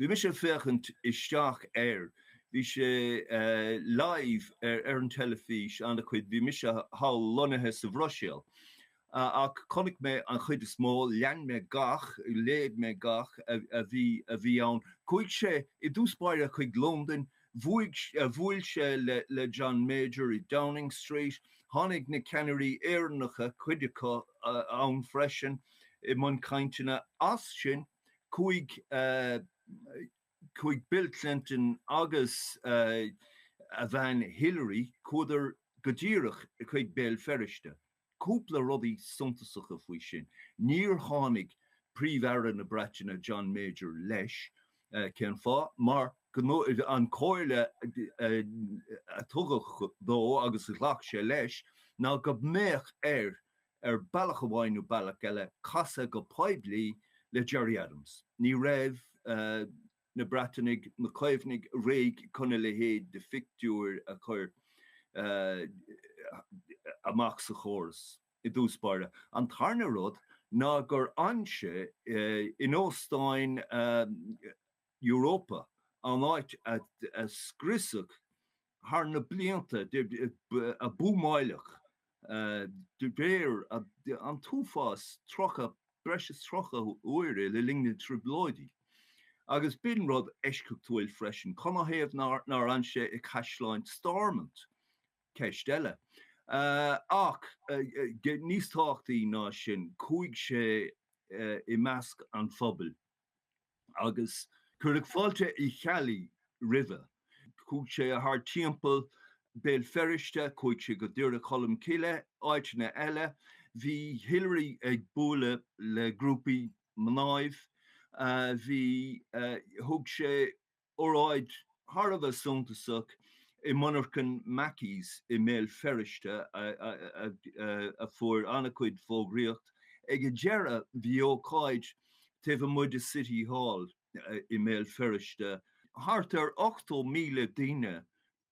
Bhí mis sé fechant isteach bhí sé live an telefís anna chuid bhí mis sé há lonathe sa bhroisiil. Ach connic me an chuid smó lean me gach, léad me gach a bhí ann. Chuig sé I dúspáire chuig London, bhfuil sé le John Major I Downing Street, tháinig na Canary éarnacha cuidecha ann freisin I man caintena as sin chuig Bill Clinton agus a bhean Hillary chuidir godíireach chuig béal ferrichte. Cúpla rudaí suntasacha faoi sin. Níor tháinig príomhhearadh na breitine John Major leis cén fá, mar an cóile a tugach dó agus a ghlach sé leis, ná go méach bailach amháinú bailach eile casa go poiblí le Gerry Adams. Ní raibh na bratainnig na claimhnig réig chuna le héad de fictúr a chur amach sa chóras I dúspáire. An tarna rud ná gur anse in óstáin Europa an áit a scrisach haar na blianta a búmáilech de béir an túfás trocha breis trocha uire le lingne tribloidi. Agus bin rud eiscúil freisin conna héamh nar anse I caiislein Stormont ceistelle. Ach níos táchtaí ná sin chuig sé I measc an phobal. Agus chuig fáilte I chealaí rive. Chuig sé a haar timppel béal ferrichte, chuig sé go dtíre cholam ciile, áitena eile, hí Hillary ag búla le grúpi mnáibh, hí thug sé óráid Harbh suntasach I monarchan Mackies I méil ferrichte a fuair anna chuid fógraíocht. Ag a deireadh bhí ócáid taobh muid City Hall I méil ferrichte. Thart 8,000 duine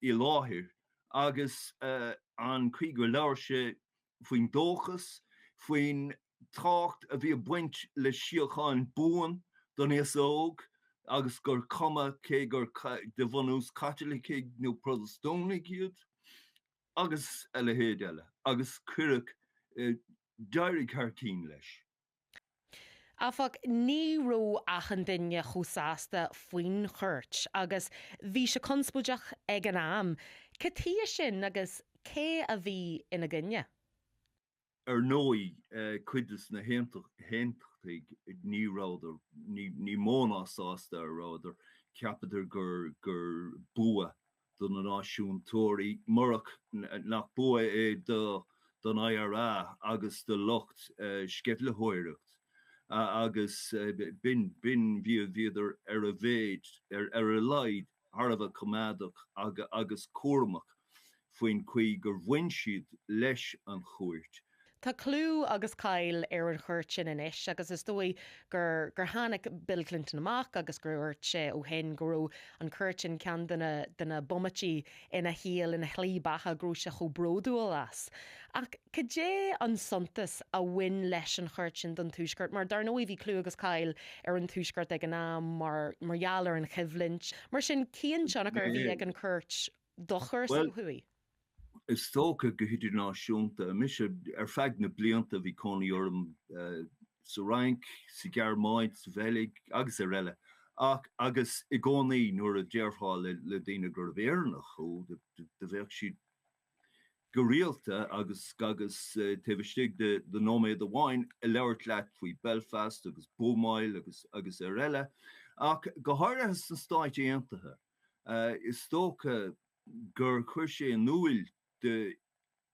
I láthir, agus an chuig go leabhar sé faoin dóchas, faoin trácht a bhí buint le siocháin buan don éas óg, agus gur cuma cé gur de bhanús Catholic nó Protestónnig iad, agus eile héad eile, agus cuireadh deireadh cartín leis. Afach ní ró achan duine chúsáasta faoin chuirt, agus bhí sé conspúideach ag an am. Catí sin agus cé a bhí ina gcuine? Nói cuidas na héntaigh ní ráidir, ní mónásáasta ráidir, ceapaidir gur bua don na náisiúntóirí marach nach bua don IRA agus de locht skeitlehoireacht. Agus bin viidir a bhéid a leid Harbh cumádach agus cuamach faoin chuig gur bhain siad leis an chuirt. Tá clú agus cail ar an chuirt sin inis, agus is dói gur tháinig Bill Clinton amach agus gur uirt sé ó hen gurú an chuirt sin cean duna bomatí ina híal ina chlíbacha grúise chu bródúil as. Ach cé an suntas a bhain leis an chuirt sin don túisgurt, mar dar nóí bhí clú agus cail ar an túisgurt ag an am margheall ar an chimhlint, mar sin cían seannach ar bhí ag an chuirt dochar sa chuí. Is tócha go hiidir náisiúnta, mis feag na blianta bhí conaí orm sa rank, sa gearmáid, sa bhelig, agus ar eile. Agus I gcónaí nuair a dearfáil le daine gur bhéarnach ó de bheith siad go rialta agus taobhiste de nóméad amháin a leabhart leat faoi Belfast agus Beaumile agus ar eile. Ach go háirithe san stáit aontaithe. Is tócha gur chuir sé an nuail de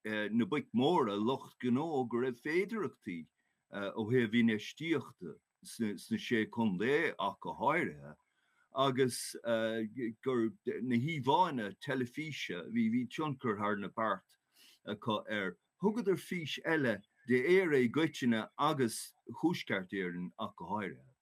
na buic mór a locht gnó gur raibh féidireachtaí ó thaobh híne stíochta sna sé condé ach go háirithe. Agus gur na híomháine telefíse hí tionchar thar na bart thugad ar fís eile de éire goiteine agus chúsceart éireann ach go háirithe.